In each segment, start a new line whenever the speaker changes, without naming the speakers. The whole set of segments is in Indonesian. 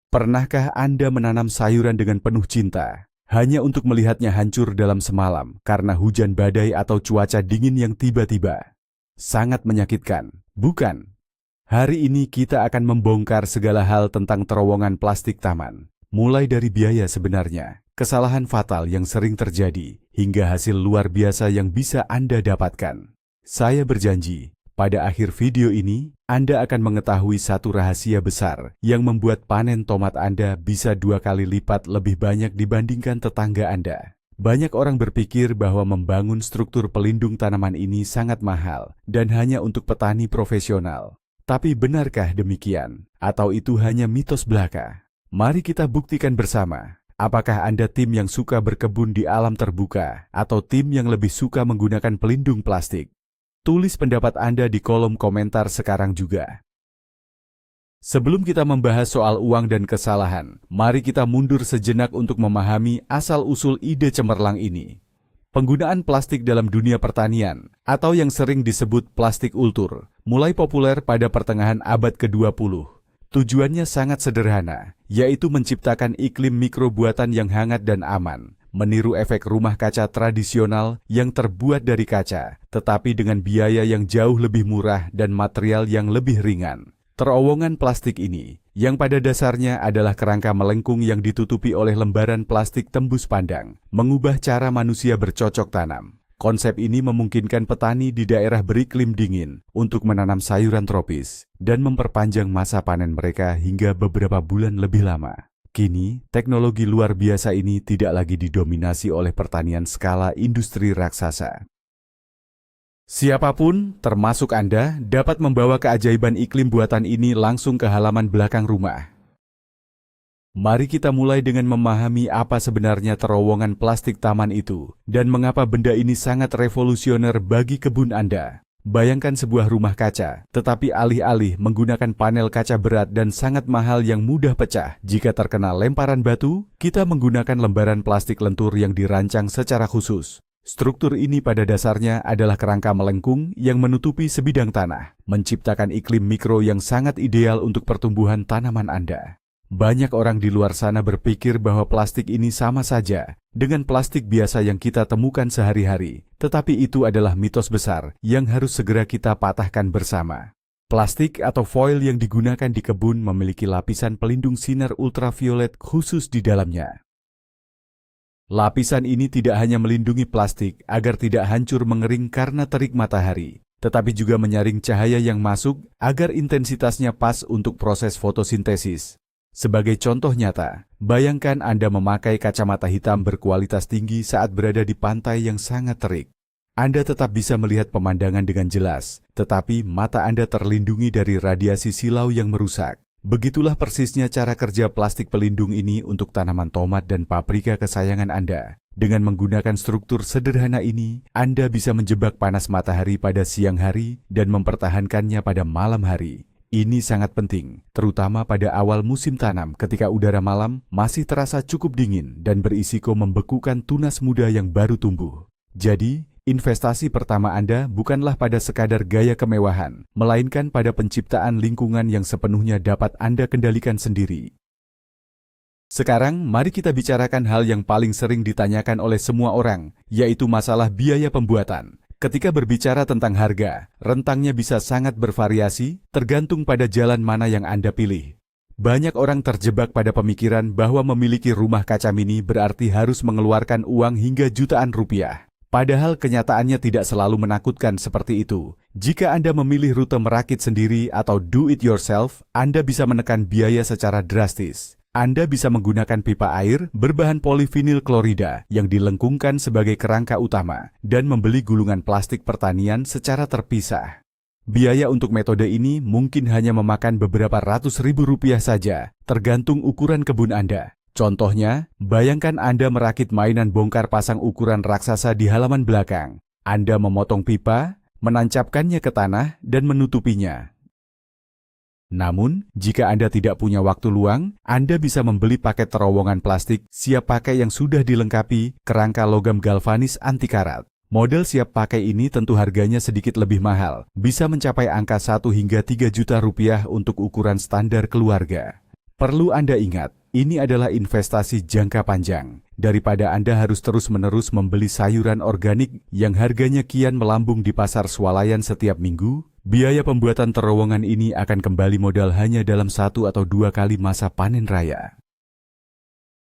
Pernahkah Anda menanam sayuran dengan penuh cinta, hanya untuk melihatnya hancur dalam semalam karena hujan badai atau cuaca dingin yang tiba-tiba? Sangat menyakitkan, bukan? Hari ini kita akan membongkar segala hal tentang terowongan plastik taman. Mulai dari biaya sebenarnya, kesalahan fatal yang sering terjadi, hingga hasil luar biasa yang bisa Anda dapatkan. Saya berjanji, pada akhir video ini, Anda akan mengetahui satu rahasia besar yang membuat panen tomat Anda bisa 2 kali lipat lebih banyak dibandingkan tetangga Anda. Banyak orang berpikir bahwa membangun struktur pelindung tanaman ini sangat mahal dan hanya untuk petani profesional. Tapi benarkah demikian? Atau itu hanya mitos belaka? Mari kita buktikan bersama. Apakah Anda tim yang suka berkebun di alam terbuka atau tim yang lebih suka menggunakan pelindung plastik? Tulis pendapat Anda di kolom komentar sekarang juga. Sebelum kita membahas soal uang dan kesalahan, mari kita mundur sejenak untuk memahami asal-usul ide cemerlang ini. Penggunaan plastik dalam dunia pertanian, atau yang sering disebut plastik ultur, mulai populer pada pertengahan abad ke-20. Tujuannya sangat sederhana, yaitu menciptakan iklim mikro buatan yang hangat dan aman, meniru efek rumah kaca tradisional yang terbuat dari kaca, tetapi dengan biaya yang jauh lebih murah dan material yang lebih ringan. Terowongan plastik ini, yang pada dasarnya adalah kerangka melengkung yang ditutupi oleh lembaran plastik tembus pandang, mengubah cara manusia bercocok tanam. Konsep ini memungkinkan petani di daerah beriklim dingin untuk menanam sayuran tropis dan memperpanjang masa panen mereka hingga beberapa bulan lebih lama. Kini, teknologi luar biasa ini tidak lagi didominasi oleh pertanian skala industri raksasa. Siapapun, termasuk Anda, dapat membawa keajaiban iklim buatan ini langsung ke halaman belakang rumah. Mari kita mulai dengan memahami apa sebenarnya terowongan plastik taman itu dan mengapa benda ini sangat revolusioner bagi kebun Anda. Bayangkan sebuah rumah kaca, tetapi alih-alih menggunakan panel kaca berat dan sangat mahal yang mudah pecah jika terkena lemparan batu, kita menggunakan lembaran plastik lentur yang dirancang secara khusus. Struktur ini pada dasarnya adalah kerangka melengkung yang menutupi sebidang tanah, menciptakan iklim mikro yang sangat ideal untuk pertumbuhan tanaman Anda. Banyak orang di luar sana berpikir bahwa plastik ini sama saja dengan plastik biasa yang kita temukan sehari-hari, tetapi itu adalah mitos besar yang harus segera kita patahkan bersama. Plastik atau foil yang digunakan di kebun memiliki lapisan pelindung sinar ultraviolet khusus di dalamnya. Lapisan ini tidak hanya melindungi plastik agar tidak hancur mengering karena terik matahari, tetapi juga menyaring cahaya yang masuk agar intensitasnya pas untuk proses fotosintesis. Sebagai contoh nyata, bayangkan Anda memakai kacamata hitam berkualitas tinggi saat berada di pantai yang sangat terik. Anda tetap bisa melihat pemandangan dengan jelas, tetapi mata Anda terlindungi dari radiasi silau yang merusak. Begitulah persisnya cara kerja plastik pelindung ini untuk tanaman tomat dan paprika kesayangan Anda. Dengan menggunakan struktur sederhana ini, Anda bisa menjebak panas matahari pada siang hari dan mempertahankannya pada malam hari. Ini sangat penting, terutama pada awal musim tanam ketika udara malam masih terasa cukup dingin dan berisiko membekukan tunas muda yang baru tumbuh. Jadi, investasi pertama Anda bukanlah pada sekadar gaya kemewahan, melainkan pada penciptaan lingkungan yang sepenuhnya dapat Anda kendalikan sendiri. Sekarang, mari kita bicarakan hal yang paling sering ditanyakan oleh semua orang, yaitu masalah biaya pembuatan. Ketika berbicara tentang harga, rentangnya bisa sangat bervariasi, tergantung pada jalan mana yang Anda pilih. Banyak orang terjebak pada pemikiran bahwa memiliki rumah kaca mini berarti harus mengeluarkan uang hingga jutaan rupiah. Padahal kenyataannya tidak selalu menakutkan seperti itu. Jika Anda memilih rute merakit sendiri atau do it yourself, Anda bisa menekan biaya secara drastis. Anda bisa menggunakan pipa air berbahan polivinil klorida yang dilengkungkan sebagai kerangka utama dan membeli gulungan plastik pertanian secara terpisah. Biaya untuk metode ini mungkin hanya memakan beberapa ratus ribu rupiah saja, tergantung ukuran kebun Anda. Contohnya, bayangkan Anda merakit mainan bongkar pasang ukuran raksasa di halaman belakang. Anda memotong pipa, menancapkannya ke tanah, dan menutupinya. Namun, jika Anda tidak punya waktu luang, Anda bisa membeli paket terowongan plastik siap pakai yang sudah dilengkapi kerangka logam galvanis anti karat. Model siap pakai ini tentu harganya sedikit lebih mahal, bisa mencapai angka 1 hingga 3 juta rupiah untuk ukuran standar keluarga. Perlu Anda ingat, ini adalah investasi jangka panjang. Daripada Anda harus terus-menerus membeli sayuran organik yang harganya kian melambung di pasar swalayan setiap minggu, biaya pembuatan terowongan ini akan kembali modal hanya dalam 1 atau 2 kali masa panen raya.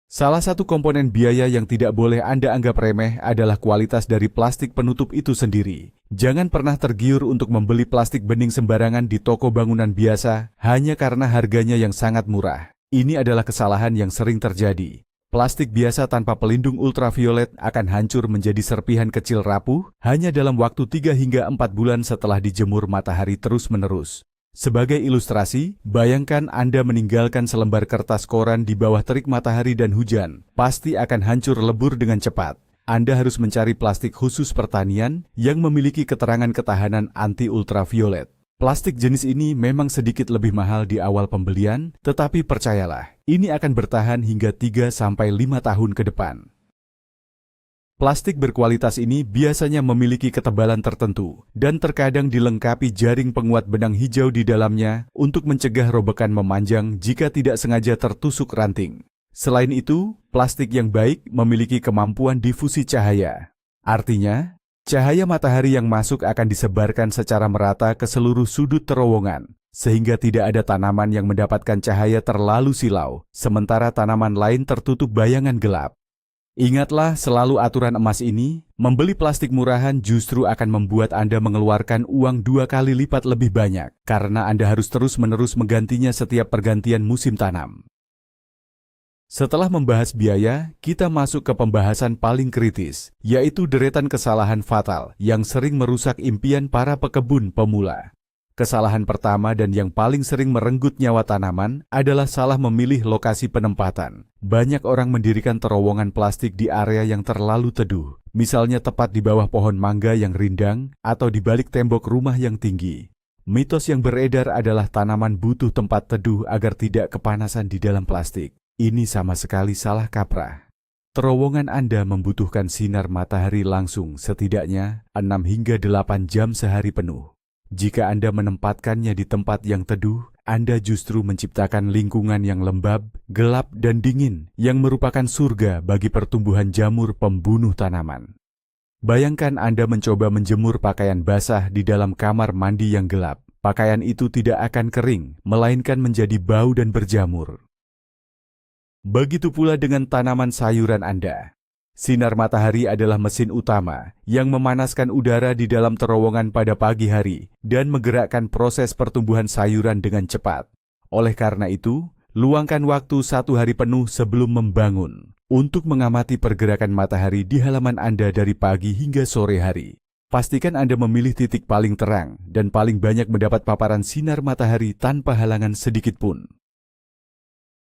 Salah satu komponen biaya yang tidak boleh Anda anggap remeh adalah kualitas dari plastik penutup itu sendiri. Jangan pernah tergiur untuk membeli plastik bening sembarangan di toko bangunan biasa hanya karena harganya yang sangat murah. Ini adalah kesalahan yang sering terjadi. Plastik biasa tanpa pelindung ultraviolet akan hancur menjadi serpihan kecil rapuh hanya dalam waktu 3 hingga 4 bulan setelah dijemur matahari terus-menerus. Sebagai ilustrasi, bayangkan Anda meninggalkan selembar kertas koran di bawah terik matahari dan hujan, pasti akan hancur lebur dengan cepat. Anda harus mencari plastik khusus pertanian yang memiliki keterangan ketahanan anti-ultraviolet. Plastik jenis ini memang sedikit lebih mahal di awal pembelian, tetapi percayalah, ini akan bertahan hingga 3-5 tahun ke depan. Plastik berkualitas ini biasanya memiliki ketebalan tertentu dan terkadang dilengkapi jaring penguat benang hijau di dalamnya untuk mencegah robekan memanjang jika tidak sengaja tertusuk ranting. Selain itu, plastik yang baik memiliki kemampuan difusi cahaya. Artinya, cahaya matahari yang masuk akan disebarkan secara merata ke seluruh sudut terowongan, sehingga tidak ada tanaman yang mendapatkan cahaya terlalu silau, sementara tanaman lain tertutup bayangan gelap. Ingatlah selalu aturan emas ini, membeli plastik murahan justru akan membuat Anda mengeluarkan uang 2 kali lipat lebih banyak, karena Anda harus terus-menerus menggantinya setiap pergantian musim tanam. Setelah membahas biaya, kita masuk ke pembahasan paling kritis, yaitu deretan kesalahan fatal yang sering merusak impian para pekebun pemula. Kesalahan pertama dan yang paling sering merenggut nyawa tanaman adalah salah memilih lokasi penempatan. Banyak orang mendirikan terowongan plastik di area yang terlalu teduh, misalnya tepat di bawah pohon mangga yang rindang atau di balik tembok rumah yang tinggi. Mitos yang beredar adalah tanaman butuh tempat teduh agar tidak kepanasan di dalam plastik. Ini sama sekali salah kaprah. Terowongan Anda membutuhkan sinar matahari langsung setidaknya 6 hingga 8 jam sehari penuh. Jika Anda menempatkannya di tempat yang teduh, Anda justru menciptakan lingkungan yang lembab, gelap, dan dingin yang merupakan surga bagi pertumbuhan jamur pembunuh tanaman. Bayangkan Anda mencoba menjemur pakaian basah di dalam kamar mandi yang gelap. Pakaian itu tidak akan kering, melainkan menjadi bau dan berjamur. Begitu pula dengan tanaman sayuran Anda. Sinar matahari adalah mesin utama yang memanaskan udara di dalam terowongan pada pagi hari dan menggerakkan proses pertumbuhan sayuran dengan cepat. Oleh karena itu, luangkan waktu 1 hari penuh sebelum membangun untuk mengamati pergerakan matahari di halaman Anda dari pagi hingga sore hari. Pastikan Anda memilih titik paling terang dan paling banyak mendapat paparan sinar matahari tanpa halangan sedikit pun.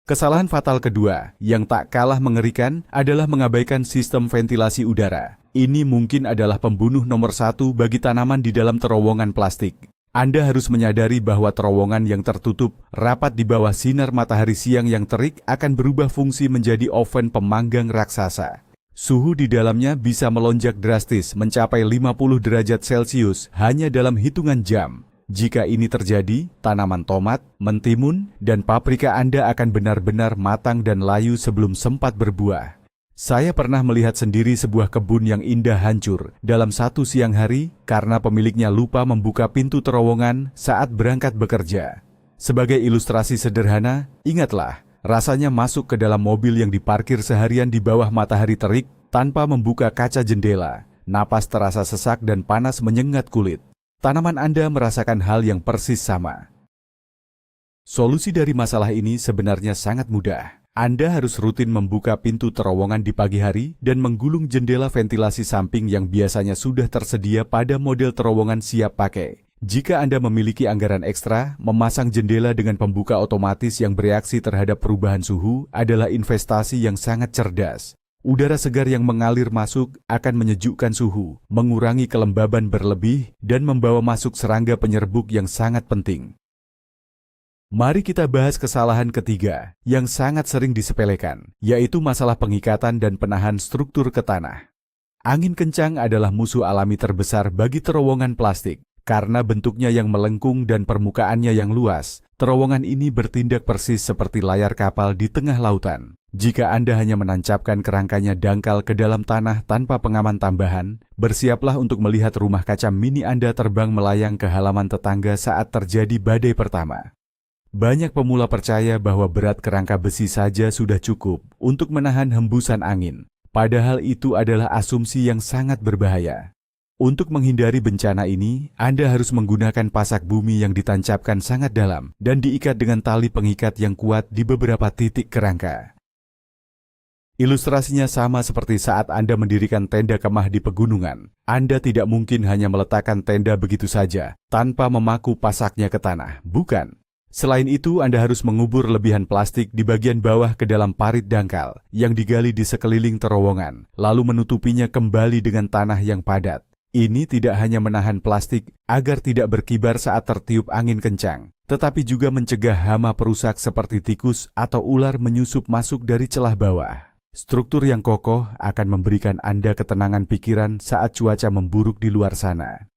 Kesalahan fatal kedua, yang tak kalah mengerikan, adalah mengabaikan sistem ventilasi udara. Ini mungkin adalah pembunuh nomor 1 bagi tanaman di dalam terowongan plastik. Anda harus menyadari bahwa terowongan yang tertutup, rapat di bawah sinar matahari siang yang terik akan berubah fungsi menjadi oven pemanggang raksasa. Suhu di dalamnya bisa melonjak drastis mencapai 50 derajat Celcius hanya dalam hitungan jam. Jika ini terjadi, tanaman tomat, mentimun, dan paprika Anda akan benar-benar matang dan layu sebelum sempat berbuah. Saya pernah melihat sendiri sebuah kebun yang indah hancur dalam satu siang hari karena pemiliknya lupa membuka pintu terowongan saat berangkat bekerja. Sebagai ilustrasi sederhana, ingatlah, rasanya masuk ke dalam mobil yang diparkir seharian di bawah matahari terik tanpa membuka kaca jendela. Napas terasa sesak dan panas menyengat kulit. Tanaman Anda merasakan hal yang persis sama. Solusi dari masalah ini sebenarnya sangat mudah. Anda harus rutin membuka pintu terowongan di pagi hari dan menggulung jendela ventilasi samping yang biasanya sudah tersedia pada model terowongan siap pakai. Jika Anda memiliki anggaran ekstra, memasang jendela dengan pembuka otomatis yang bereaksi terhadap perubahan suhu adalah investasi yang sangat cerdas. Udara segar yang mengalir masuk akan menyejukkan suhu, mengurangi kelembaban berlebih, dan membawa masuk serangga penyerbuk yang sangat penting. Mari kita bahas kesalahan ketiga yang sangat sering disepelekan, yaitu masalah pengikatan dan penahan struktur ke tanah. Angin kencang adalah musuh alami terbesar bagi terowongan plastik. Karena bentuknya yang melengkung dan permukaannya yang luas, Terowongan ini bertindak persis seperti layar kapal di tengah lautan. Jika Anda hanya menancapkan kerangkanya dangkal ke dalam tanah tanpa pengaman tambahan, bersiaplah untuk melihat rumah kaca mini Anda terbang melayang ke halaman tetangga saat terjadi badai pertama. Banyak pemula percaya bahwa berat kerangka besi saja sudah cukup untuk menahan hembusan angin. Padahal itu adalah asumsi yang sangat berbahaya. Untuk menghindari bencana ini, Anda harus menggunakan pasak bumi yang ditancapkan sangat dalam dan diikat dengan tali pengikat yang kuat di beberapa titik kerangka. Ilustrasinya sama seperti saat Anda mendirikan tenda kemah di pegunungan. Anda tidak mungkin hanya meletakkan tenda begitu saja, tanpa memaku pasaknya ke tanah, bukan? Selain itu, Anda harus mengubur lebihan plastik di bagian bawah ke dalam parit dangkal yang digali di sekeliling terowongan, lalu menutupinya kembali dengan tanah yang padat. Ini tidak hanya menahan plastik agar tidak berkibar saat tertiup angin kencang, tetapi juga mencegah hama perusak seperti tikus atau ular menyusup masuk dari celah bawah. Struktur yang kokoh akan memberikan Anda ketenangan pikiran saat cuaca memburuk di luar sana.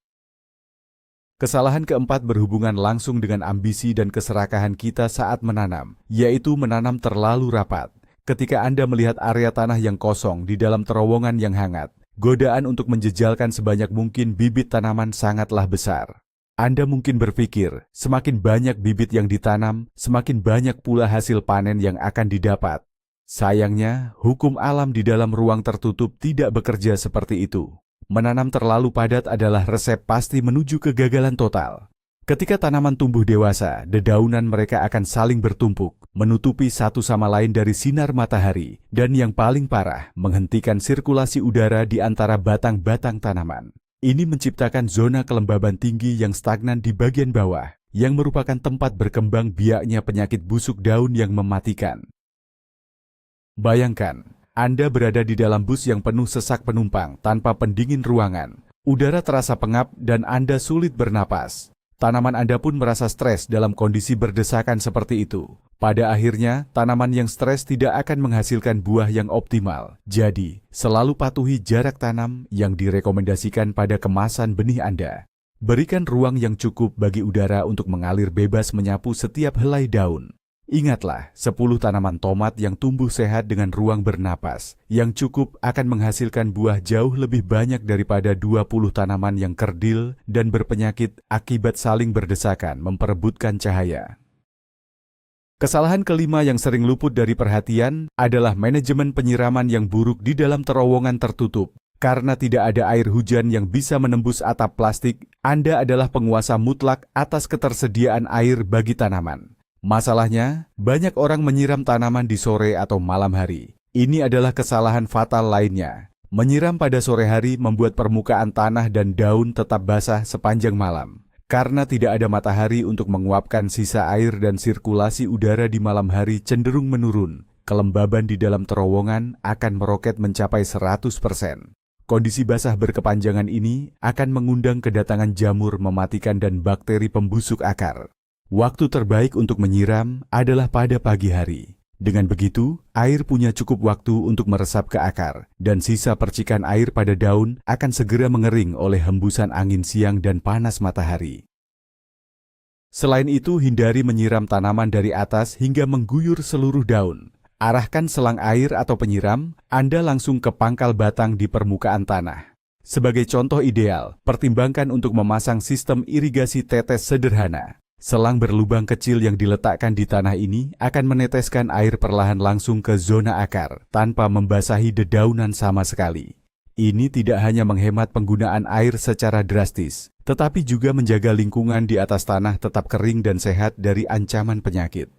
Kesalahan keempat berhubungan langsung dengan ambisi dan keserakahan kita saat menanam, yaitu menanam terlalu rapat. Ketika Anda melihat area tanah yang kosong di dalam terowongan yang hangat, godaan untuk menjejalkan sebanyak mungkin bibit tanaman sangatlah besar. Anda mungkin berpikir, semakin banyak bibit yang ditanam, semakin banyak pula hasil panen yang akan didapat. Sayangnya, hukum alam di dalam ruang tertutup tidak bekerja seperti itu. Menanam terlalu padat adalah resep pasti menuju kegagalan total. Ketika tanaman tumbuh dewasa, dedaunan mereka akan saling bertumpuk, menutupi satu sama lain dari sinar matahari, dan yang paling parah, menghentikan sirkulasi udara di antara batang-batang tanaman. Ini menciptakan zona kelembaban tinggi yang stagnan di bagian bawah, yang merupakan tempat berkembang biaknya penyakit busuk daun yang mematikan. Bayangkan, Anda berada di dalam bus yang penuh sesak penumpang tanpa pendingin ruangan. Udara terasa pengap dan Anda sulit bernapas. Tanaman Anda pun merasa stres dalam kondisi berdesakan seperti itu. Pada akhirnya, tanaman yang stres tidak akan menghasilkan buah yang optimal. Jadi, selalu patuhi jarak tanam yang direkomendasikan pada kemasan benih Anda. Berikan ruang yang cukup bagi udara untuk mengalir bebas menyapu setiap helai daun. Ingatlah, 10 tanaman tomat yang tumbuh sehat dengan ruang bernapas, yang cukup akan menghasilkan buah jauh lebih banyak daripada 20 tanaman yang kerdil dan berpenyakit akibat saling berdesakan memperebutkan cahaya. Kesalahan kelima yang sering luput dari perhatian adalah manajemen penyiraman yang buruk di dalam terowongan tertutup. Karena tidak ada air hujan yang bisa menembus atap plastik, Anda adalah penguasa mutlak atas ketersediaan air bagi tanaman. Masalahnya, banyak orang menyiram tanaman di sore atau malam hari. Ini adalah kesalahan fatal lainnya. Menyiram pada sore hari membuat permukaan tanah dan daun tetap basah sepanjang malam. Karena tidak ada matahari untuk menguapkan sisa air dan sirkulasi udara di malam hari cenderung menurun, kelembaban di dalam terowongan akan meroket mencapai 100%. Kondisi basah berkepanjangan ini akan mengundang kedatangan jamur mematikan dan bakteri pembusuk akar. Waktu terbaik untuk menyiram adalah pada pagi hari. Dengan begitu, air punya cukup waktu untuk meresap ke akar, dan sisa percikan air pada daun akan segera mengering oleh hembusan angin siang dan panas matahari. Selain itu, hindari menyiram tanaman dari atas hingga mengguyur seluruh daun. Arahkan selang air atau penyiram, Anda langsung ke pangkal batang di permukaan tanah. Sebagai contoh ideal, pertimbangkan untuk memasang sistem irigasi tetes sederhana. Selang berlubang kecil yang diletakkan di tanah ini akan meneteskan air perlahan langsung ke zona akar tanpa membasahi dedaunan sama sekali. Ini tidak hanya menghemat penggunaan air secara drastis, tetapi juga menjaga lingkungan di atas tanah tetap kering dan sehat dari ancaman penyakit.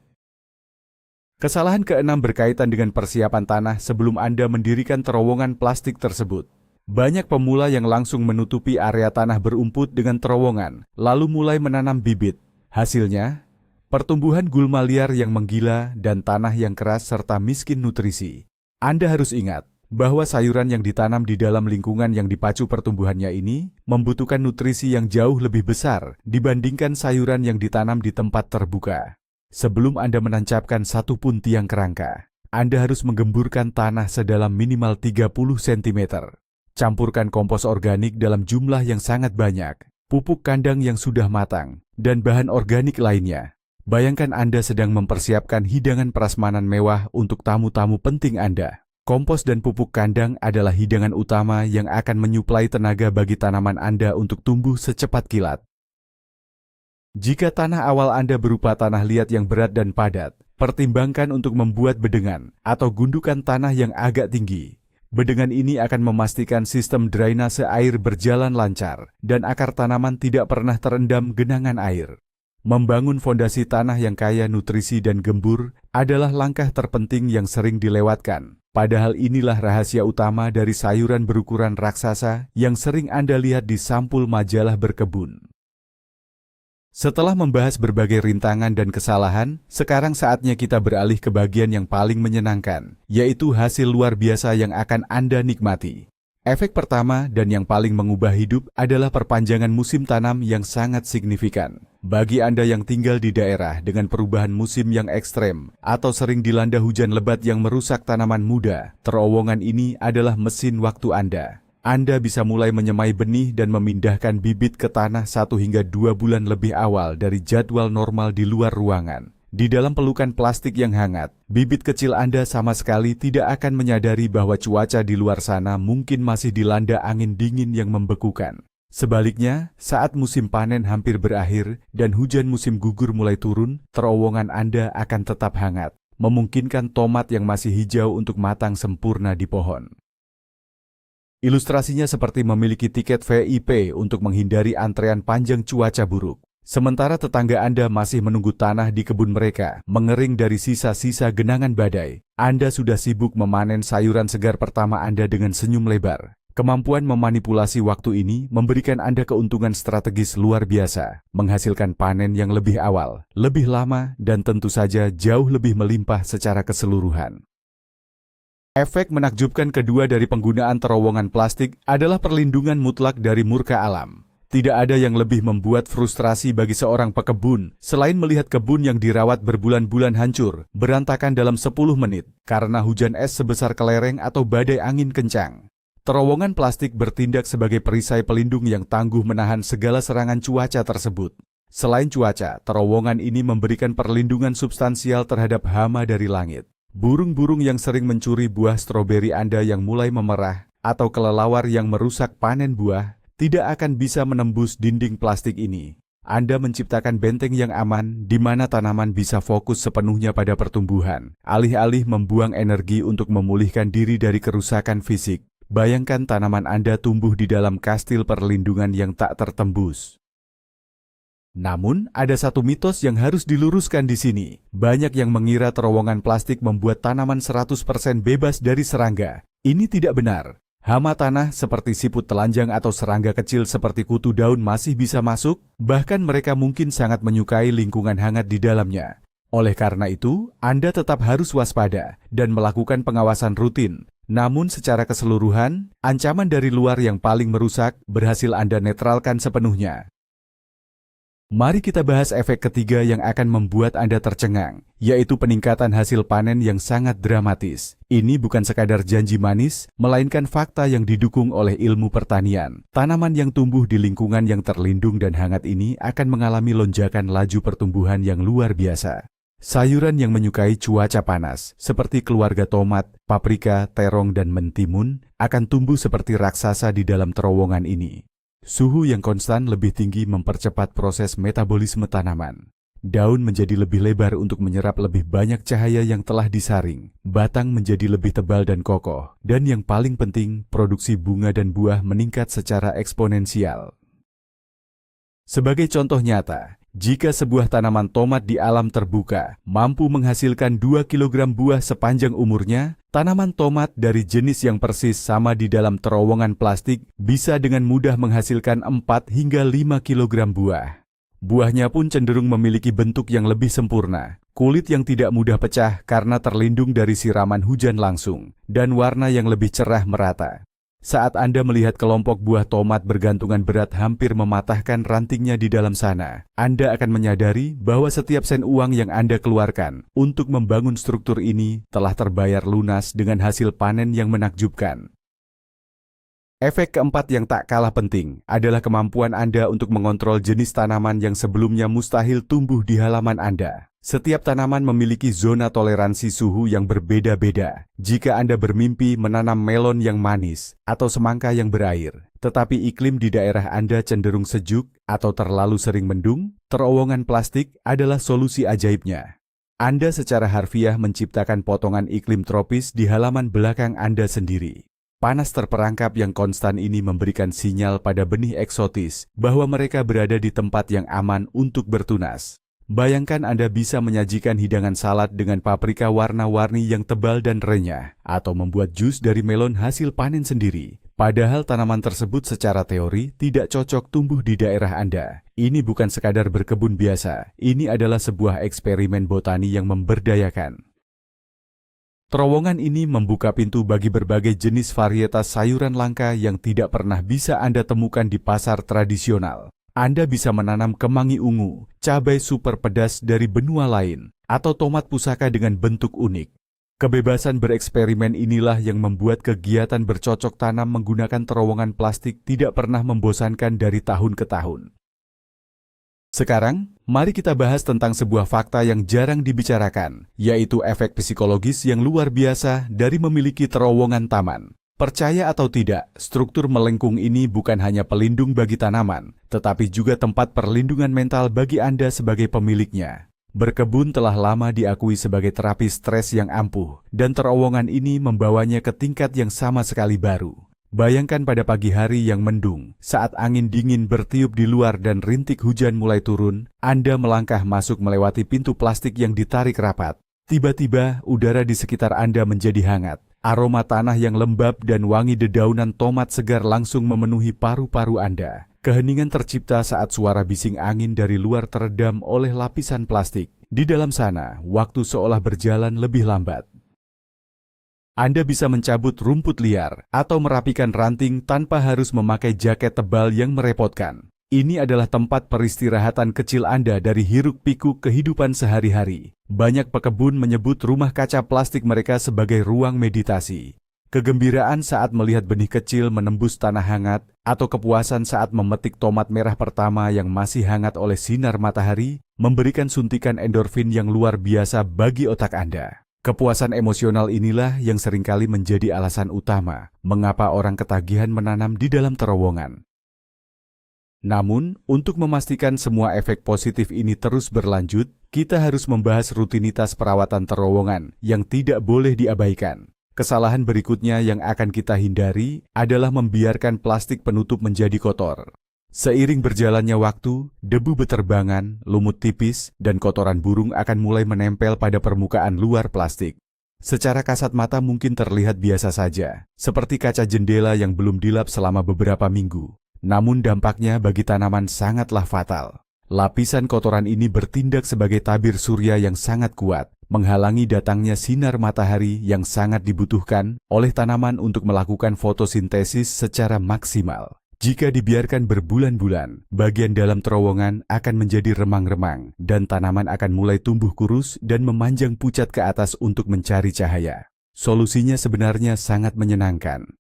Kesalahan keenam berkaitan dengan persiapan tanah sebelum Anda mendirikan terowongan plastik tersebut. Banyak pemula yang langsung menutupi area tanah berumput dengan terowongan, lalu mulai menanam bibit. Hasilnya, pertumbuhan gulma liar yang menggila dan tanah yang keras serta miskin nutrisi. Anda harus ingat bahwa sayuran yang ditanam di dalam lingkungan yang dipacu pertumbuhannya ini membutuhkan nutrisi yang jauh lebih besar dibandingkan sayuran yang ditanam di tempat terbuka. Sebelum Anda menancapkan satu pun tiang kerangka, Anda harus menggemburkan tanah sedalam minimal 30 cm. Campurkan kompos organik dalam jumlah yang sangat banyak, pupuk kandang yang sudah matang, dan bahan organik lainnya. Bayangkan Anda sedang mempersiapkan hidangan prasmanan mewah untuk tamu-tamu penting Anda. Kompos dan pupuk kandang adalah hidangan utama yang akan menyuplai tenaga bagi tanaman Anda untuk tumbuh secepat kilat. Jika tanah awal Anda berupa tanah liat yang berat dan padat, pertimbangkan untuk membuat bedengan atau gundukan tanah yang agak tinggi. Bedengan ini akan memastikan sistem drainase air berjalan lancar dan akar tanaman tidak pernah terendam genangan air. Membangun fondasi tanah yang kaya nutrisi dan gembur adalah langkah terpenting yang sering dilewatkan. Padahal inilah rahasia utama dari sayuran berukuran raksasa yang sering Anda lihat di sampul majalah berkebun. Setelah membahas berbagai rintangan dan kesalahan, sekarang saatnya kita beralih ke bagian yang paling menyenangkan, yaitu hasil luar biasa yang akan Anda nikmati. Efek pertama dan yang paling mengubah hidup adalah perpanjangan musim tanam yang sangat signifikan. Bagi Anda yang tinggal di daerah dengan perubahan musim yang ekstrem atau sering dilanda hujan lebat yang merusak tanaman muda, terowongan ini adalah mesin waktu Anda. Anda bisa mulai menyemai benih dan memindahkan bibit ke tanah 1 hingga 2 bulan lebih awal dari jadwal normal di luar ruangan. Di dalam pelukan plastik yang hangat, bibit kecil Anda sama sekali tidak akan menyadari bahwa cuaca di luar sana mungkin masih dilanda angin dingin yang membekukan. Sebaliknya, saat musim panen hampir berakhir dan hujan musim gugur mulai turun, terowongan Anda akan tetap hangat, memungkinkan tomat yang masih hijau untuk matang sempurna di pohon. Ilustrasinya seperti memiliki tiket VIP untuk menghindari antrean panjang cuaca buruk. Sementara tetangga Anda masih menunggu tanah di kebun mereka mengering dari sisa-sisa genangan badai, Anda sudah sibuk memanen sayuran segar pertama Anda dengan senyum lebar. Kemampuan memanipulasi waktu ini memberikan Anda keuntungan strategis luar biasa, menghasilkan panen yang lebih awal, lebih lama, dan tentu saja jauh lebih melimpah secara keseluruhan. Efek menakjubkan kedua dari penggunaan terowongan plastik adalah perlindungan mutlak dari murka alam. Tidak ada yang lebih membuat frustrasi bagi seorang pekebun selain melihat kebun yang dirawat berbulan-bulan hancur, berantakan dalam 10 menit karena hujan es sebesar kelereng atau badai angin kencang. Terowongan plastik bertindak sebagai perisai pelindung yang tangguh menahan segala serangan cuaca tersebut. Selain cuaca, terowongan ini memberikan perlindungan substansial terhadap hama dari langit. Burung-burung yang sering mencuri buah stroberi Anda yang mulai memerah atau kelelawar yang merusak panen buah tidak akan bisa menembus dinding plastik ini. Anda menciptakan benteng yang aman di mana tanaman bisa fokus sepenuhnya pada pertumbuhan, alih-alih membuang energi untuk memulihkan diri dari kerusakan fisik. Bayangkan tanaman Anda tumbuh di dalam kastil perlindungan yang tak tertembus. Namun, ada satu mitos yang harus diluruskan di sini. Banyak yang mengira terowongan plastik membuat tanaman 100% bebas dari serangga. Ini tidak benar. Hama tanah seperti siput telanjang atau serangga kecil seperti kutu daun masih bisa masuk, bahkan mereka mungkin sangat menyukai lingkungan hangat di dalamnya. Oleh karena itu, Anda tetap harus waspada dan melakukan pengawasan rutin. Namun secara keseluruhan, ancaman dari luar yang paling merusak berhasil Anda netralkan sepenuhnya. Mari kita bahas efek ketiga yang akan membuat Anda tercengang, yaitu peningkatan hasil panen yang sangat dramatis. Ini bukan sekadar janji manis, melainkan fakta yang didukung oleh ilmu pertanian. Tanaman yang tumbuh di lingkungan yang terlindung dan hangat ini akan mengalami lonjakan laju pertumbuhan yang luar biasa. Sayuran yang menyukai cuaca panas, seperti keluarga tomat, paprika, terong, dan mentimun, akan tumbuh seperti raksasa di dalam terowongan ini. Suhu yang konstan lebih tinggi mempercepat proses metabolisme tanaman. Daun menjadi lebih lebar untuk menyerap lebih banyak cahaya yang telah disaring. Batang menjadi lebih tebal dan kokoh. Dan yang paling penting, produksi bunga dan buah meningkat secara eksponensial. Sebagai contoh nyata, jika sebuah tanaman tomat di alam terbuka mampu menghasilkan 2 kg buah sepanjang umurnya, tanaman tomat dari jenis yang persis sama di dalam terowongan plastik bisa dengan mudah menghasilkan 4 hingga 5 kg buah. Buahnya pun cenderung memiliki bentuk yang lebih sempurna, kulit yang tidak mudah pecah karena terlindung dari siraman hujan langsung, dan warna yang lebih cerah merata. Saat Anda melihat kelompok buah tomat bergantungan berat hampir mematahkan rantingnya di dalam sana, Anda akan menyadari bahwa setiap sen uang yang Anda keluarkan untuk membangun struktur ini telah terbayar lunas dengan hasil panen yang menakjubkan. Efek keempat yang tak kalah penting adalah kemampuan Anda untuk mengontrol jenis tanaman yang sebelumnya mustahil tumbuh di halaman Anda. Setiap tanaman memiliki zona toleransi suhu yang berbeda-beda. Jika Anda bermimpi menanam melon yang manis atau semangka yang berair, tetapi iklim di daerah Anda cenderung sejuk atau terlalu sering mendung, terowongan plastik adalah solusi ajaibnya. Anda secara harfiah menciptakan potongan iklim tropis di halaman belakang Anda sendiri. Panas terperangkap yang konstan ini memberikan sinyal pada benih eksotis bahwa mereka berada di tempat yang aman untuk bertunas. Bayangkan Anda bisa menyajikan hidangan salad dengan paprika warna-warni yang tebal dan renyah, atau membuat jus dari melon hasil panen sendiri. Padahal tanaman tersebut secara teori tidak cocok tumbuh di daerah Anda. Ini bukan sekadar berkebun biasa, ini adalah sebuah eksperimen botani yang memberdayakan. Terowongan ini membuka pintu bagi berbagai jenis varietas sayuran langka yang tidak pernah bisa Anda temukan di pasar tradisional. Anda bisa menanam kemangi ungu, cabai super pedas dari benua lain, atau tomat pusaka dengan bentuk unik. Kebebasan bereksperimen inilah yang membuat kegiatan bercocok tanam menggunakan terowongan plastik tidak pernah membosankan dari tahun ke tahun. Sekarang, mari kita bahas tentang sebuah fakta yang jarang dibicarakan, yaitu efek psikologis yang luar biasa dari memiliki terowongan taman. Percaya atau tidak, struktur melengkung ini bukan hanya pelindung bagi tanaman, tetapi juga tempat perlindungan mental bagi Anda sebagai pemiliknya. Berkebun telah lama diakui sebagai terapi stres yang ampuh, dan terowongan ini membawanya ke tingkat yang sama sekali baru. Bayangkan pada pagi hari yang mendung, saat angin dingin bertiup di luar dan rintik hujan mulai turun, Anda melangkah masuk melewati pintu plastik yang ditarik rapat. Tiba-tiba, udara di sekitar Anda menjadi hangat. Aroma tanah yang lembab dan wangi dedaunan tomat segar langsung memenuhi paru-paru Anda. Keheningan tercipta saat suara bising angin dari luar teredam oleh lapisan plastik. Di dalam sana, waktu seolah berjalan lebih lambat. Anda bisa mencabut rumput liar atau merapikan ranting tanpa harus memakai jaket tebal yang merepotkan. Ini adalah tempat peristirahatan kecil Anda dari hiruk-pikuk kehidupan sehari-hari. Banyak pekebun menyebut rumah kaca plastik mereka sebagai ruang meditasi. Kegembiraan saat melihat benih kecil menembus tanah hangat, atau kepuasan saat memetik tomat merah pertama yang masih hangat oleh sinar matahari, memberikan suntikan endorfin yang luar biasa bagi otak Anda. Kepuasan emosional inilah yang seringkali menjadi alasan utama mengapa orang ketagihan menanam di dalam terowongan. Namun, untuk memastikan semua efek positif ini terus berlanjut, kita harus membahas rutinitas perawatan terowongan yang tidak boleh diabaikan. Kesalahan berikutnya yang akan kita hindari adalah membiarkan plastik penutup menjadi kotor. Seiring berjalannya waktu, debu beterbangan, lumut tipis, dan kotoran burung akan mulai menempel pada permukaan luar plastik. Secara kasat mata mungkin terlihat biasa saja, seperti kaca jendela yang belum dilap selama beberapa minggu. Namun dampaknya bagi tanaman sangatlah fatal. Lapisan kotoran ini bertindak sebagai tabir surya yang sangat kuat, menghalangi datangnya sinar matahari yang sangat dibutuhkan oleh tanaman untuk melakukan fotosintesis secara maksimal. Jika dibiarkan berbulan-bulan, bagian dalam terowongan akan menjadi remang-remang dan tanaman akan mulai tumbuh kurus dan memanjang pucat ke atas untuk mencari cahaya. Solusinya sebenarnya sangat menyenangkan.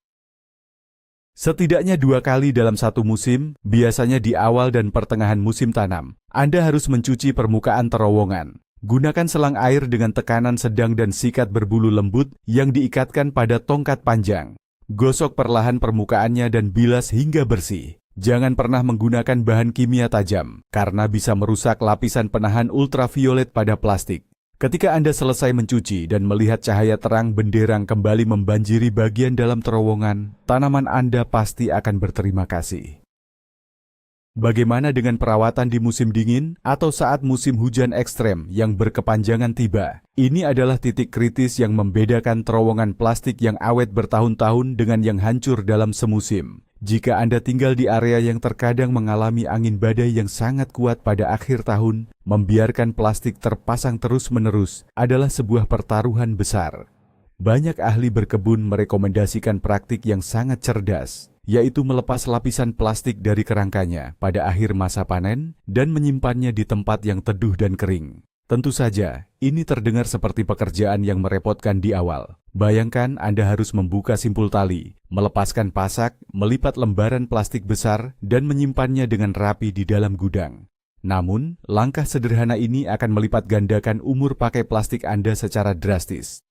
Setidaknya 2 kali dalam satu musim, biasanya di awal dan pertengahan musim tanam, Anda harus mencuci permukaan terowongan. Gunakan selang air dengan tekanan sedang dan sikat berbulu lembut yang diikatkan pada tongkat panjang. Gosok perlahan permukaannya dan bilas hingga bersih. Jangan pernah menggunakan bahan kimia tajam, karena bisa merusak lapisan penahan ultraviolet pada plastik. Ketika Anda selesai mencuci dan melihat cahaya terang benderang kembali membanjiri bagian dalam terowongan, tanaman Anda pasti akan berterima kasih. Bagaimana dengan perawatan di musim dingin atau saat musim hujan ekstrem yang berkepanjangan tiba? Ini adalah titik kritis yang membedakan terowongan plastik yang awet bertahun-tahun dengan yang hancur dalam semusim. Jika Anda tinggal di area yang terkadang mengalami angin badai yang sangat kuat pada akhir tahun, membiarkan plastik terpasang terus-menerus adalah sebuah pertaruhan besar. Banyak ahli berkebun merekomendasikan praktik yang sangat cerdas, yaitu melepas lapisan plastik dari kerangkanya pada akhir masa panen dan menyimpannya di tempat yang teduh dan kering. Tentu saja, ini terdengar seperti pekerjaan yang merepotkan di awal. Bayangkan Anda harus membuka simpul tali, melepaskan pasak, melipat lembaran plastik besar, dan menyimpannya dengan rapi di dalam gudang. Namun, langkah sederhana ini akan melipat gandakan umur pakai plastik Anda secara drastis.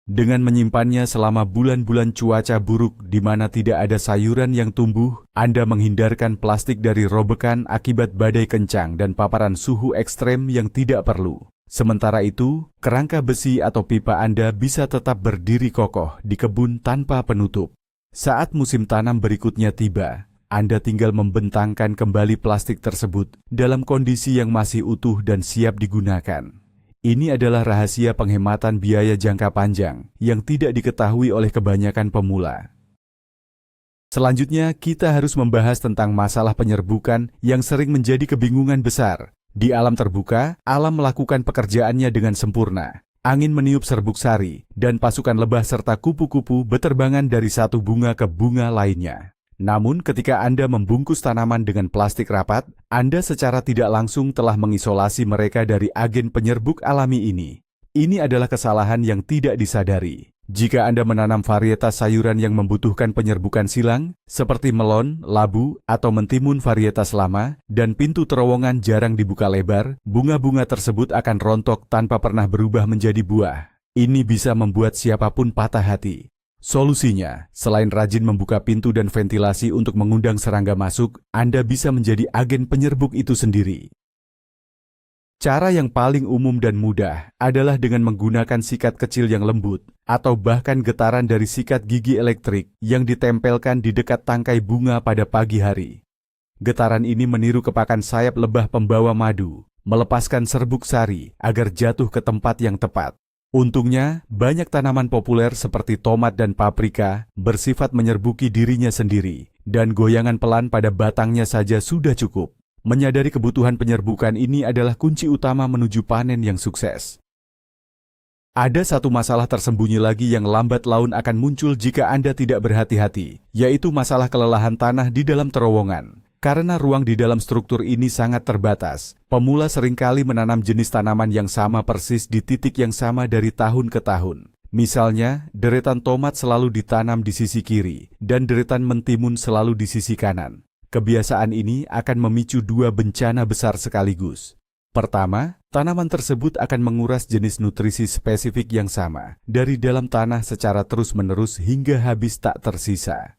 Dengan menyimpannya selama bulan-bulan cuaca buruk di mana tidak ada sayuran yang tumbuh, Anda menghindarkan plastik dari robekan akibat badai kencang dan paparan suhu ekstrem yang tidak perlu. Sementara itu, kerangka besi atau pipa Anda bisa tetap berdiri kokoh di kebun tanpa penutup. Saat musim tanam berikutnya tiba, Anda tinggal membentangkan kembali plastik tersebut dalam kondisi yang masih utuh dan siap digunakan. Ini adalah rahasia penghematan biaya jangka panjang yang tidak diketahui oleh kebanyakan pemula. Selanjutnya, kita harus membahas tentang masalah penyerbukan yang sering menjadi kebingungan besar. Di alam terbuka, alam melakukan pekerjaannya dengan sempurna. Angin meniup serbuk sari, dan pasukan lebah serta kupu-kupu beterbangan dari satu bunga ke bunga lainnya. Namun ketika Anda membungkus tanaman dengan plastik rapat, Anda secara tidak langsung telah mengisolasi mereka dari agen penyerbuk alami ini. Ini adalah kesalahan yang tidak disadari. Jika Anda menanam varietas sayuran yang membutuhkan penyerbukan silang, seperti melon, labu, atau mentimun varietas lama, dan pintu terowongan jarang dibuka lebar, bunga-bunga tersebut akan rontok tanpa pernah berubah menjadi buah. Ini bisa membuat siapapun patah hati. Solusinya, selain rajin membuka pintu dan ventilasi untuk mengundang serangga masuk, Anda bisa menjadi agen penyerbuk itu sendiri. Cara yang paling umum dan mudah adalah dengan menggunakan sikat kecil yang lembut, atau bahkan getaran dari sikat gigi elektrik yang ditempelkan di dekat tangkai bunga pada pagi hari. Getaran ini meniru kepakan sayap lebah pembawa madu, melepaskan serbuk sari agar jatuh ke tempat yang tepat. Untungnya, banyak tanaman populer seperti tomat dan paprika bersifat menyerbuki dirinya sendiri, dan goyangan pelan pada batangnya saja sudah cukup. Menyadari kebutuhan penyerbukan ini adalah kunci utama menuju panen yang sukses. Ada satu masalah tersembunyi lagi yang lambat laun akan muncul jika Anda tidak berhati-hati, yaitu masalah kelelahan tanah di dalam terowongan. Karena ruang di dalam struktur ini sangat terbatas, pemula seringkali menanam jenis tanaman yang sama persis di titik yang sama dari tahun ke tahun. Misalnya, deretan tomat selalu ditanam di sisi kiri, dan deretan mentimun selalu di sisi kanan. Kebiasaan ini akan memicu dua bencana besar sekaligus. Pertama, tanaman tersebut akan menguras jenis nutrisi spesifik yang sama dari dalam tanah secara terus-menerus hingga habis tak tersisa.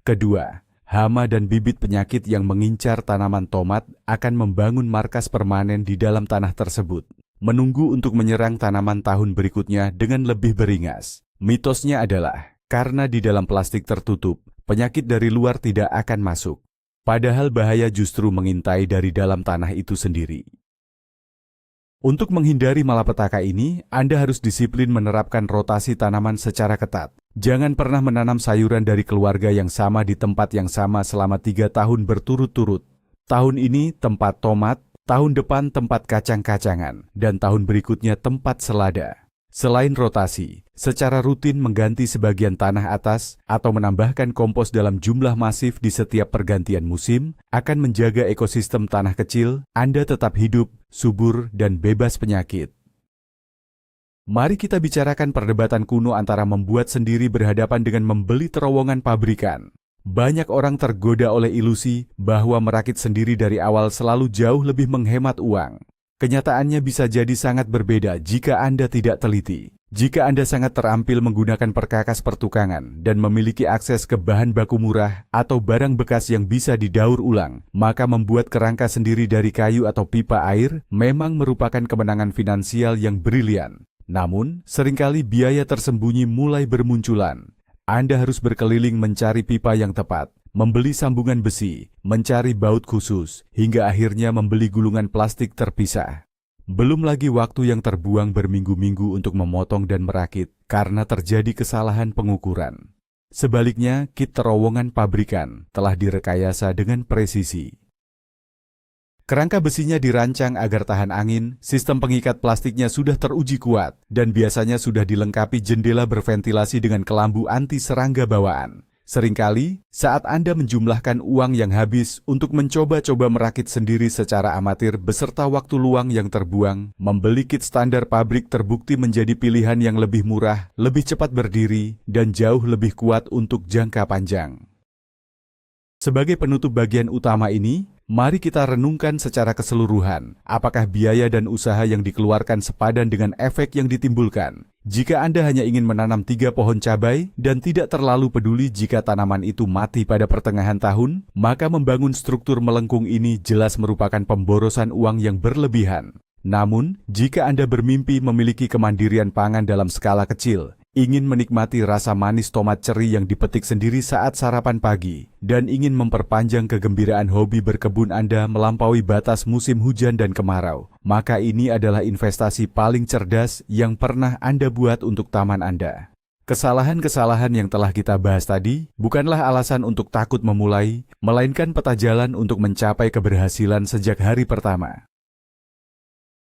Kedua, hama dan bibit penyakit yang mengincar tanaman tomat akan membangun markas permanen di dalam tanah tersebut, menunggu untuk menyerang tanaman tahun berikutnya dengan lebih beringas. Mitosnya adalah, karena di dalam plastik tertutup, penyakit dari luar tidak akan masuk. Padahal bahaya justru mengintai dari dalam tanah itu sendiri. Untuk menghindari malapetaka ini, Anda harus disiplin menerapkan rotasi tanaman secara ketat. Jangan pernah menanam sayuran dari keluarga yang sama di tempat yang sama selama 3 tahun berturut-turut. Tahun ini tempat tomat, tahun depan tempat kacang-kacangan, dan tahun berikutnya tempat selada. Selain rotasi, secara rutin mengganti sebagian tanah atas atau menambahkan kompos dalam jumlah masif di setiap pergantian musim akan menjaga ekosistem tanah kecil Anda tetap hidup, subur, dan bebas penyakit. Mari kita bicarakan perdebatan kuno antara membuat sendiri berhadapan dengan membeli terowongan pabrikan. Banyak orang tergoda oleh ilusi bahwa merakit sendiri dari awal selalu jauh lebih menghemat uang. Kenyataannya bisa jadi sangat berbeda jika Anda tidak teliti. Jika Anda sangat terampil menggunakan perkakas pertukangan dan memiliki akses ke bahan baku murah atau barang bekas yang bisa didaur ulang, maka membuat kerangka sendiri dari kayu atau pipa air memang merupakan kemenangan finansial yang brilian. Namun, seringkali biaya tersembunyi mulai bermunculan. Anda harus berkeliling mencari pipa yang tepat, membeli sambungan besi, mencari baut khusus, hingga akhirnya membeli gulungan plastik terpisah. Belum lagi waktu yang terbuang berminggu-minggu untuk memotong dan merakit karena terjadi kesalahan pengukuran. Sebaliknya, kit terowongan pabrikan telah direkayasa dengan presisi. Kerangka besinya dirancang agar tahan angin, sistem pengikat plastiknya sudah teruji kuat, dan biasanya sudah dilengkapi jendela berventilasi dengan kelambu anti serangga bawaan. Seringkali, saat Anda menjumlahkan uang yang habis untuk mencoba-coba merakit sendiri secara amatir beserta waktu luang yang terbuang, membeli kit standar pabrik terbukti menjadi pilihan yang lebih murah, lebih cepat berdiri, dan jauh lebih kuat untuk jangka panjang. Sebagai penutup bagian utama ini, mari kita renungkan secara keseluruhan, apakah biaya dan usaha yang dikeluarkan sepadan dengan efek yang ditimbulkan. Jika Anda hanya ingin menanam 3 pohon cabai dan tidak terlalu peduli jika tanaman itu mati pada pertengahan tahun, maka membangun struktur melengkung ini jelas merupakan pemborosan uang yang berlebihan. Namun, jika Anda bermimpi memiliki kemandirian pangan dalam skala kecil, ingin menikmati rasa manis tomat ceri yang dipetik sendiri saat sarapan pagi, dan ingin memperpanjang kegembiraan hobi berkebun Anda melampaui batas musim hujan dan kemarau, maka ini adalah investasi paling cerdas yang pernah Anda buat untuk taman Anda. Kesalahan-kesalahan yang telah kita bahas tadi bukanlah alasan untuk takut memulai, melainkan peta jalan untuk mencapai keberhasilan sejak hari pertama.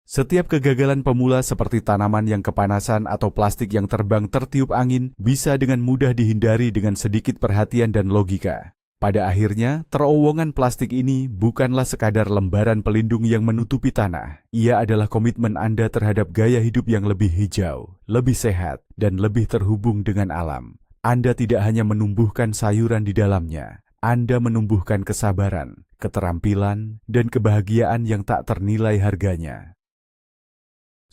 Setiap kegagalan pemula seperti tanaman yang kepanasan atau plastik yang terbang tertiup angin bisa dengan mudah dihindari dengan sedikit perhatian dan logika. Pada akhirnya, terowongan plastik ini bukanlah sekadar lembaran pelindung yang menutupi tanah. Ia adalah komitmen Anda terhadap gaya hidup yang lebih hijau, lebih sehat, dan lebih terhubung dengan alam. Anda tidak hanya menumbuhkan sayuran di dalamnya, Anda menumbuhkan kesabaran, keterampilan, dan kebahagiaan yang tak ternilai harganya.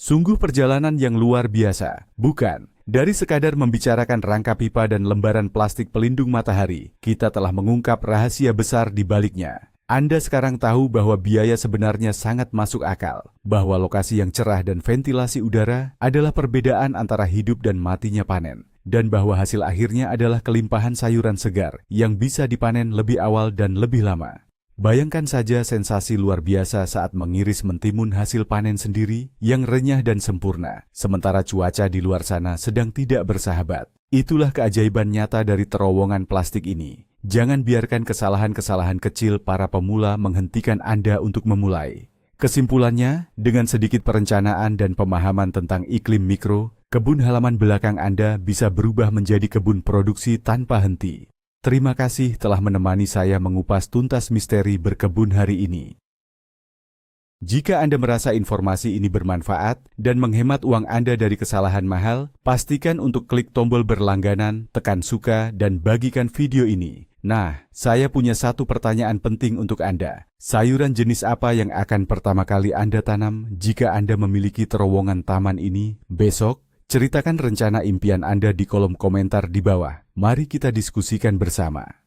Sungguh perjalanan yang luar biasa, bukan? Dari sekadar membicarakan rangka pipa dan lembaran plastik pelindung matahari, kita telah mengungkap rahasia besar di baliknya. Anda sekarang tahu bahwa biaya sebenarnya sangat masuk akal, bahwa lokasi yang cerah dan ventilasi udara adalah perbedaan antara hidup dan matinya panen, dan bahwa hasil akhirnya adalah kelimpahan sayuran segar yang bisa dipanen lebih awal dan lebih lama. Bayangkan saja sensasi luar biasa saat mengiris mentimun hasil panen sendiri yang renyah dan sempurna, sementara cuaca di luar sana sedang tidak bersahabat. Itulah keajaiban nyata dari terowongan plastik ini. Jangan biarkan kesalahan-kesalahan kecil para pemula menghentikan Anda untuk memulai. Kesimpulannya, dengan sedikit perencanaan dan pemahaman tentang iklim mikro, kebun halaman belakang Anda bisa berubah menjadi kebun produksi tanpa henti. Terima kasih telah menemani saya mengupas tuntas misteri berkebun hari ini. Jika Anda merasa informasi ini bermanfaat dan menghemat uang Anda dari kesalahan mahal, pastikan untuk klik tombol berlangganan, tekan suka, dan bagikan video ini. Nah, saya punya satu pertanyaan penting untuk Anda. Sayuran jenis apa yang akan pertama kali Anda tanam jika Anda memiliki terowongan taman ini besok? Ceritakan rencana impian Anda di kolom komentar di bawah. Mari kita diskusikan bersama.